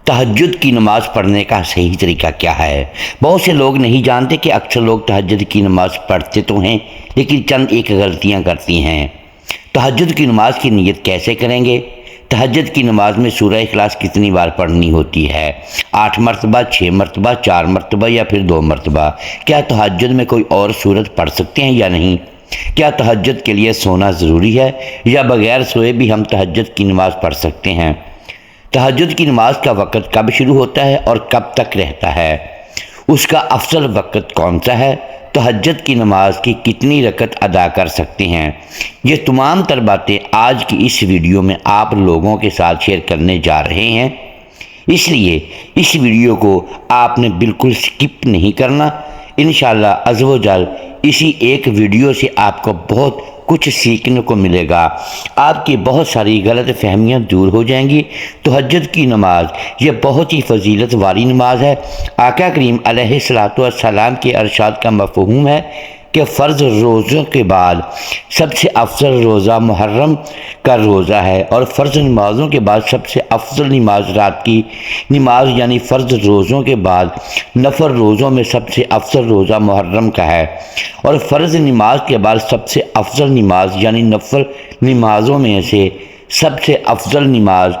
تہجد کی نماز پڑھنے کا صحیح طریقہ کیا ہے؟ بہت سے لوگ نہیں جانتے کہ اکثر لوگ تہجد کی نماز پڑھتے تو ہیں لیکن چند ایک غلطیاں کرتی ہیں۔ تہجد کی نماز کی نیت کیسے کریں گے؟ تہجد کی نماز میں سورہ اخلاص کتنی بار پڑھنی ہوتی ہے؟ 8 مرتبہ، 6 مرتبہ، 4 مرتبہ یا پھر 2 مرتبہ؟ کیا تہجد میں کوئی اور سورت پڑھ سکتے ہیں یا نہیں؟ کیا تہجد کے لیے سونا ضروری ہے یا بغیر سوئے بھی ہم تہجد کی نماز پڑھ سکتے ہیں؟ تہجد کی نماز کا وقت کب شروع ہوتا ہے اور کب تک رہتا ہے؟ اس کا افضل وقت کون سا ہے؟ تہجد کی نماز کی کتنی رکعت ادا کر سکتے ہیں؟ یہ تمام تر باتیں آج کی اس ویڈیو میں آپ لوگوں کے ساتھ شیئر کرنے جا رہے ہیں، اس لیے اس ویڈیو کو آپ نے بالکل سکپ نہیں کرنا۔ انشاءاللہ عز و جل اسی ایک ویڈیو سے آپ کو بہت کچھ سیکھنے کو ملے گا، آپ کی بہت ساری غلط فہمیاں دور ہو جائیں گی۔ تہجد کی نماز یہ بہت ہی فضیلت والی نماز ہے۔ آقا کریم علیہ السلام کے ارشاد کا مفہوم ہے کہ فرض روزوں کے بعد سب سے افضل روزہ محرم کا روزہ ہے، اور فرض نمازوں کے بعد سب سے افضل نماز رات کی نماز یعنی فرض روزوں کے بعد نفل روزوں میں سب سے افضل روزہ محرم کا ہے، اور فرض نماز کے بعد سب سے افضل نماز یعنی نفل نمازوں میں سے سب سے افضل نماز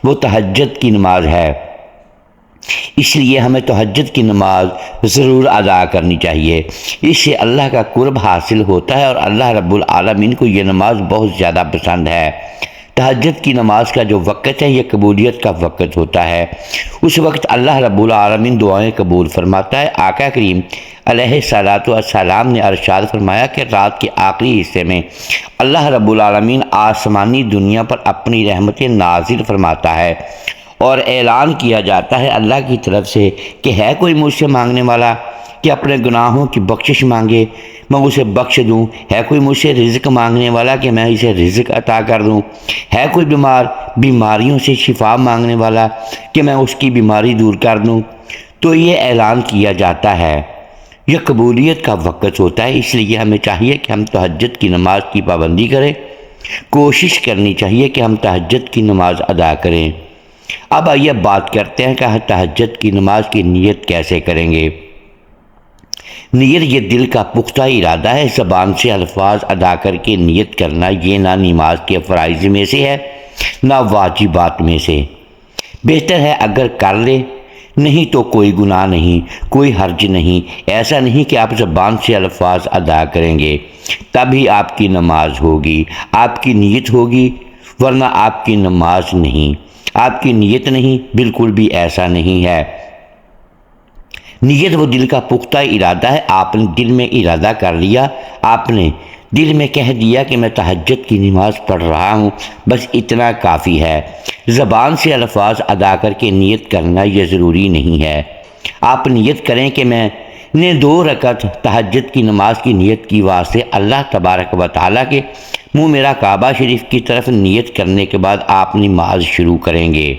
وہ تہجد کی نماز ہے۔ اس لیے ہمیں تہجد کی نماز ضرور ادا کرنی چاہیے، اس سے اللہ کا قرب حاصل ہوتا ہے اور اللہ رب العالمین کو یہ نماز بہت زیادہ پسند ہے۔ تہجد کی نماز کا جو وقت ہے یہ قبولیت کا وقت ہوتا ہے، اس وقت اللہ رب العالمین دعائیں قبول فرماتا ہے۔ آقا کریم علیہ السلام نے ارشاد فرمایا کہ رات کے آخری حصے میں اللہ رب العالمین آسمانی دنیا پر اپنی رحمتیں نازل فرماتا ہے اور اعلان کیا جاتا ہے اللہ کی طرف سے کہ ہے کوئی مجھ سے مانگنے والا کہ اپنے گناہوں کی بخشش مانگے، میں اسے بخش دوں؟ ہے کوئی مجھ سے رزق مانگنے والا کہ میں اسے رزق عطا کر دوں؟ ہے کوئی بیماریوں سے شفا مانگنے والا کہ میں اس کی بیماری دور کر دوں؟ تو یہ اعلان کیا جاتا ہے، یہ قبولیت کا وقت ہوتا ہے۔ اس لیے ہمیں چاہیے کہ ہم تہجد کی نماز کی پابندی کریں، کوشش کرنی چاہیے کہ ہم تہجد کی نماز ادا کریں۔ اب آئیے بات کرتے ہیں کہ تہجد کی نماز کی نیت کیسے کریں گے۔ نیت یہ دل کا پختہ ارادہ ہے، زبان سے الفاظ ادا کر کے نیت کرنا یہ نہ نماز کے فرائض میں سے ہے نہ واجبات میں سے۔ بہتر ہے اگر کر لے، نہیں تو کوئی گناہ نہیں، کوئی حرج نہیں۔ ایسا نہیں کہ آپ زبان سے الفاظ ادا کریں گے تبھی آپ کی نماز ہوگی، آپ کی نیت ہوگی، ورنہ آپ کی نماز نہیں، آپ کی نیت نہیں، بالکل بھی ایسا نہیں ہے۔ نیت وہ دل کا پختہ ارادہ ہے، آپ نے دل میں ارادہ کر لیا، آپ نے دل میں کہہ دیا کہ میں تہجد کی نماز پڑھ رہا ہوں، بس اتنا کافی ہے۔ زبان سے الفاظ ادا کر کے نیت کرنا یہ ضروری نہیں ہے۔ آپ نیت کریں کہ میں نے 2 رکعت تہجد کی نماز کی نیت کی واسطے اللہ تبارک و تعالیٰ کے منہ میرا کعبہ شریف کی طرف نیت کرنے کے بعد آپ نماز شروع کریں گے۔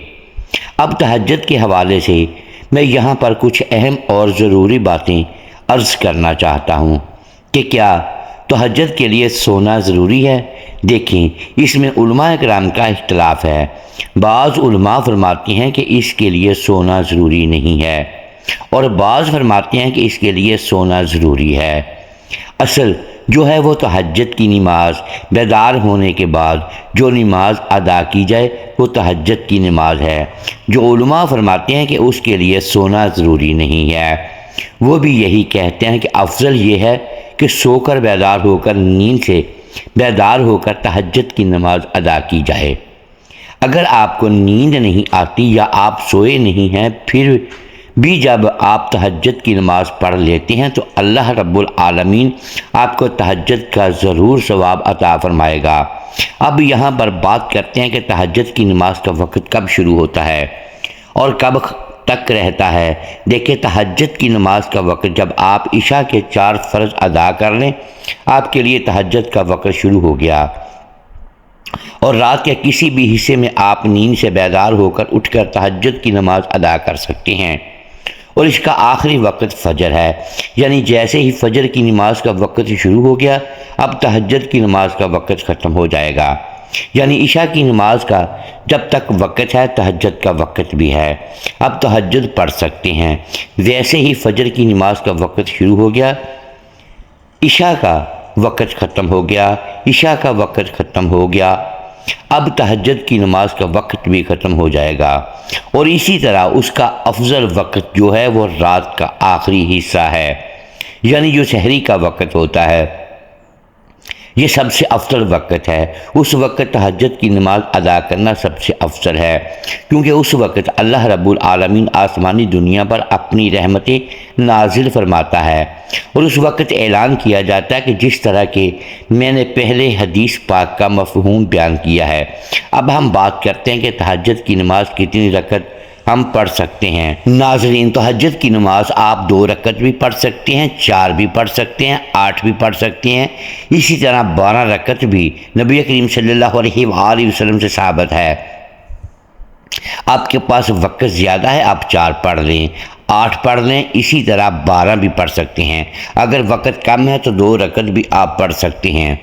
اب تہجد کے حوالے سے میں یہاں پر کچھ اہم اور ضروری باتیں عرض کرنا چاہتا ہوں کہ کیا تہجد کے لیے سونا ضروری ہے؟ دیکھیں، اس میں علماء کرام کا اختلاف ہے۔ بعض علماء فرماتے ہیں کہ اس کے لیے سونا ضروری نہیں ہے، اور بعض فرماتے ہیں کہ اس کے لیے سونا ضروری ہے۔ اصل جو ہے وہ تہجد کی نماز بیدار ہونے کے بعد جو نماز ادا کی جائے وہ تہجد کی نماز ہے۔ جو علماء فرماتے ہیں کہ اس کے لیے سونا ضروری نہیں ہے، وہ بھی یہی کہتے ہیں کہ افضل یہ ہے کہ سو کر بیدار ہو کر نیند سے بیدار ہو کر تہجد کی نماز ادا کی جائے۔ اگر آپ کو نیند نہیں آتی یا آپ سوئے نہیں ہیں پھر بھی جب آپ تہجد کی نماز پڑھ لیتے ہیں تو اللہ رب العالمین آپ کو تہجد کا ضرور ثواب عطا فرمائے گا۔ اب یہاں پر بات کرتے ہیں کہ تہجد کی نماز کا وقت کب شروع ہوتا ہے اور کب تک رہتا ہے۔ دیکھیں، تہجد کی نماز کا وقت جب آپ عشاء کے 4 فرض ادا کر لیں، آپ کے لیے تہجد کا وقت شروع ہو گیا، اور رات کے کسی بھی حصے میں آپ نیند سے بیدار ہو کر اٹھ کر تہجد کی نماز ادا کر سکتے ہیں۔ اور اس کا آخری وقت فجر ہے، یعنی جیسے ہی فجر کی نماز کا وقت شروع ہو گیا اب تہجد کی نماز کا وقت ختم ہو جائے گا۔ یعنی عشاء کی نماز کا جب تک وقت ہے تہجد کا وقت بھی ہے، اب تہجد پڑھ سکتے ہیں۔ ویسے ہی فجر کی نماز کا وقت شروع ہو گیا، عشاء کا وقت ختم ہو گیا، عشاء کا وقت ختم ہو گیا، اب تہجد کی نماز کا وقت بھی ختم ہو جائے گا، اور اسی طرح اس کا افضل وقت جو ہے وہ رات کا آخری حصہ ہے، یعنی جو سحری کا وقت ہوتا ہے، یہ سب سے افضل وقت ہے۔ اس وقت تہجد کی نماز ادا کرنا سب سے افضل ہے، کیونکہ اس وقت اللہ رب العالمین آسمانی دنیا پر اپنی رحمتیں نازل فرماتا ہے، اور اس وقت اعلان کیا جاتا ہے کہ جس طرح کہ میں نے پہلے حدیث پاک کا مفہوم بیان کیا ہے۔ اب ہم بات کرتے ہیں کہ تہجد کی نماز کتنی رکعت ہم پڑھ سکتے ہیں۔ ناظرین، تہجد کی نماز آپ 2 رکعت بھی پڑھ سکتے ہیں، 4 بھی پڑھ سکتے ہیں، 8 بھی پڑھ سکتے ہیں، اسی طرح 12 رکعت بھی نبی کریم صلی اللہ علیہ وآلہ وسلم سے ثابت ہے۔ آپ کے پاس وقت زیادہ ہے، آپ 4 پڑھ لیں، 8 پڑھ لیں، اسی طرح 12 بھی پڑھ سکتے ہیں۔ اگر وقت کم ہے تو 2 رکعت بھی آپ پڑھ سکتے ہیں،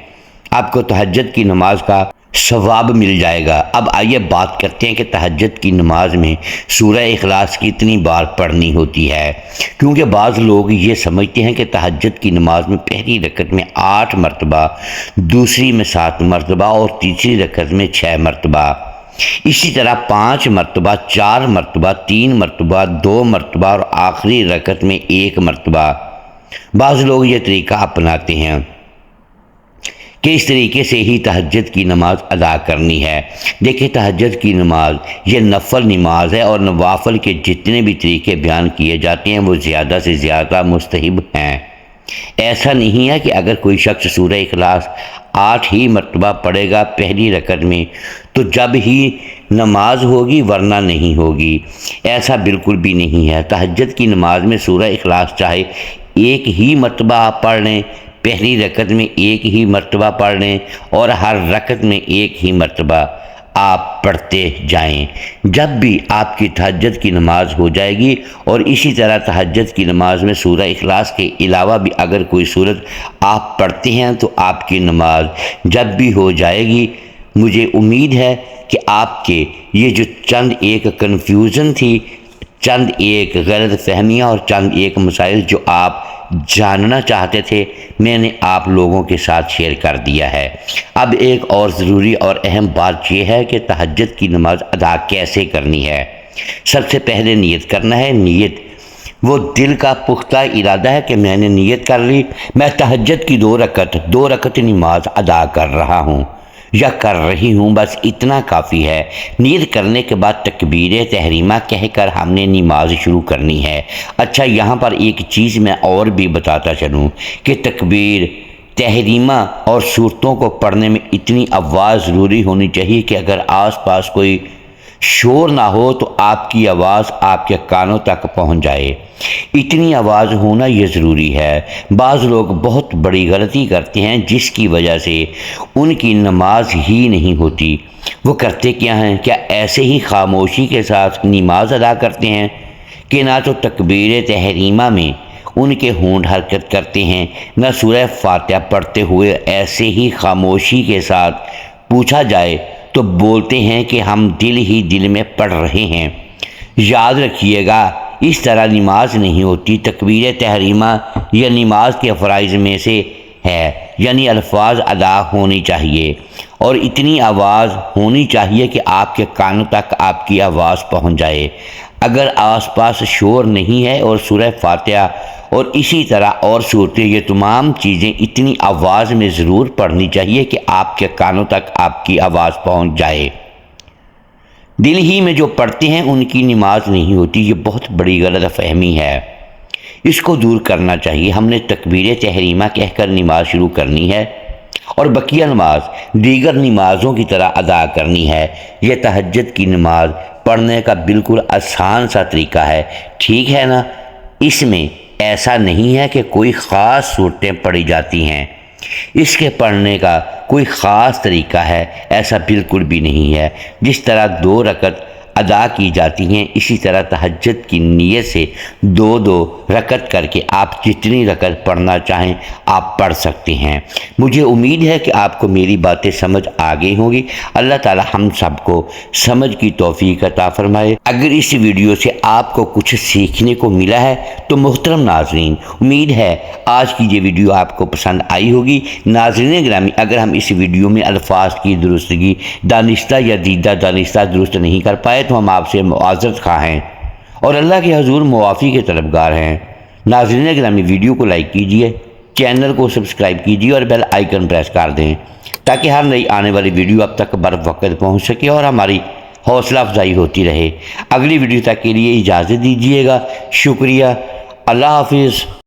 آپ کو تہجد کی نماز کا ثواب مل جائے گا۔ اب آئیے بات کرتے ہیں کہ تہجد کی نماز میں سورہ اخلاص کتنی بار پڑھنی ہوتی ہے، کیونکہ بعض لوگ یہ سمجھتے ہیں کہ تہجد کی نماز میں پہلی رکعت میں 8 مرتبہ، دوسری میں 7 مرتبہ اور تیسری رکعت میں 6 مرتبہ، اسی طرح 5 مرتبہ، 4 مرتبہ، 3 مرتبہ، 2 مرتبہ اور آخری رکعت میں 1 مرتبہ۔ بعض لوگ یہ طریقہ اپناتے ہیں کہ اس طریقے سے ہی تہجد کی نماز ادا کرنی ہے۔ دیکھیں، تہجد کی نماز یہ نفل نماز ہے، اور نوافل کے جتنے بھی طریقے بیان کیے جاتے ہیں وہ زیادہ سے زیادہ مستحب ہیں۔ ایسا نہیں ہے کہ اگر کوئی شخص سورہ اخلاص 8 ہی مرتبہ پڑھے گا پہلی رکعت میں تو جب ہی نماز ہوگی ورنہ نہیں ہوگی، ایسا بالکل بھی نہیں ہے۔ تہجد کی نماز میں سورہ اخلاص چاہے 1 ہی مرتبہ آپ پڑھ لیں، پہلی رکعت میں 1 ہی مرتبہ پڑھ لیں، اور ہر رکعت میں 1 ہی مرتبہ آپ پڑھتے جائیں، جب بھی آپ کی تہجد کی نماز ہو جائے گی۔ اور اسی طرح تہجد کی نماز میں سورہ اخلاص کے علاوہ بھی اگر کوئی سورت آپ پڑھتے ہیں تو آپ کی نماز جب بھی ہو جائے گی۔ مجھے امید ہے کہ آپ کے یہ جو چند ایک کنفیوژن تھی، چند ایک غلط فہمیاں اور چند ایک مسائل جو آپ جاننا چاہتے تھے، میں نے آپ لوگوں کے ساتھ شیئر کر دیا ہے۔ اب ایک اور ضروری اور اہم بات یہ ہے کہ تہجد کی نماز ادا کیسے کرنی ہے۔ سب سے پہلے نیت کرنا ہے۔ نیت وہ دل کا پختہ ارادہ ہے کہ میں نے نیت کر لی، میں تہجد کی 2 رکعت نماز ادا کر رہا ہوں یا کر رہی ہوں، بس اتنا کافی ہے۔ نیت کرنے کے بعد تکبیر تحریمہ کہہ کر ہم نے نماز شروع کرنی ہے۔ اچھا، یہاں پر ایک چیز میں اور بھی بتاتا چلوں کہ تکبیر تحریمہ اور صورتوں کو پڑھنے میں اتنی آواز ضروری ہونی چاہیے کہ اگر آس پاس کوئی شور نہ ہو تو آپ کی آواز آپ کے کانوں تک پہنچ جائے، اتنی آواز ہونا یہ ضروری ہے۔ بعض لوگ بہت بڑی غلطی کرتے ہیں جس کی وجہ سے ان کی نماز ہی نہیں ہوتی۔ وہ کرتے کیا ہیں؟ کیا ایسے ہی خاموشی کے ساتھ نماز ادا کرتے ہیں کہ نہ تو تکبیر تحریمہ میں ان کے ہونٹ حرکت کرتے ہیں، نہ سورہ فاتحہ پڑھتے ہوئے ایسے ہی خاموشی کے ساتھ پوچھا جائے تو بولتے ہیں کہ ہم دل ہی دل میں پڑھ رہے ہیں۔ یاد رکھیے گا، اس طرح نماز نہیں ہوتی۔ تکبیر تحریمہ یہ نماز کے فرائض میں سے ہے، یعنی الفاظ ادا ہونی چاہیے اور اتنی آواز ہونی چاہیے کہ آپ کے کانوں تک آپ کی آواز پہنچ جائے۔ اگر آس پاس شور نہیں ہے اور سورہ فاتحہ اور اسی طرح اور صورتیں، یہ تمام چیزیں اتنی آواز میں ضرور پڑھنی چاہیے کہ آپ کے کانوں تک آپ کی آواز پہنچ جائے۔ دل ہی میں جو پڑھتے ہیں ان کی نماز نہیں ہوتی، یہ بہت بڑی غلط فہمی ہے، اس کو دور کرنا چاہیے۔ ہم نے تکبیر تحریمہ کہہ کر نماز شروع کرنی ہے اور بقیہ نماز دیگر نمازوں کی طرح ادا کرنی ہے۔ یہ تہجد کی نماز پڑھنے کا بالکل آسان سا طریقہ ہے، ٹھیک ہے نا؟ اس میں ایسا نہیں ہے کہ کوئی خاص صورتیں پڑھی جاتی ہیں، اس کے پڑھنے کا کوئی خاص طریقہ ہے، ایسا بالکل بھی نہیں ہے۔ جس طرح 2 رکعت ادا کی جاتی ہیں، اسی طرح تہجد کی نیت سے 2 رکعت کر کے آپ جتنی رکعت پڑھنا چاہیں آپ پڑھ سکتے ہیں۔ مجھے امید ہے کہ آپ کو میری باتیں سمجھ آ گئی ہوں گی۔ اللہ تعالی ہم سب کو سمجھ کی توفیق عطا فرمائے۔ اگر اس ویڈیو سے آپ کو کچھ سیکھنے کو ملا ہے تو محترم ناظرین، امید ہے آج کی یہ ویڈیو آپ کو پسند آئی ہوگی۔ ناظرین گرامی، اگر ہم اس ویڈیو میں الفاظ کی درستگی دانستہ یا دیدہ دانستہ درست نہیں کر پائے تو ہم آپ سے معذرت خواہ ہیں اور اللہ کے حضور معافی کے طلبگار ہیں۔ ناظرین گرامی، ویڈیو کو لائک کیجئے، چینل کو سبسکرائب کیجئے اور بیل آئیکن پریس کر دیں تاکہ ہر نئی آنے والی ویڈیو اب تک بر وقت پہنچ سکے اور ہماری حوصلہ افزائی ہوتی رہے۔ اگلی ویڈیو تک کے لیے اجازت دیجیے گا۔ شکریہ۔ اللہ حافظ۔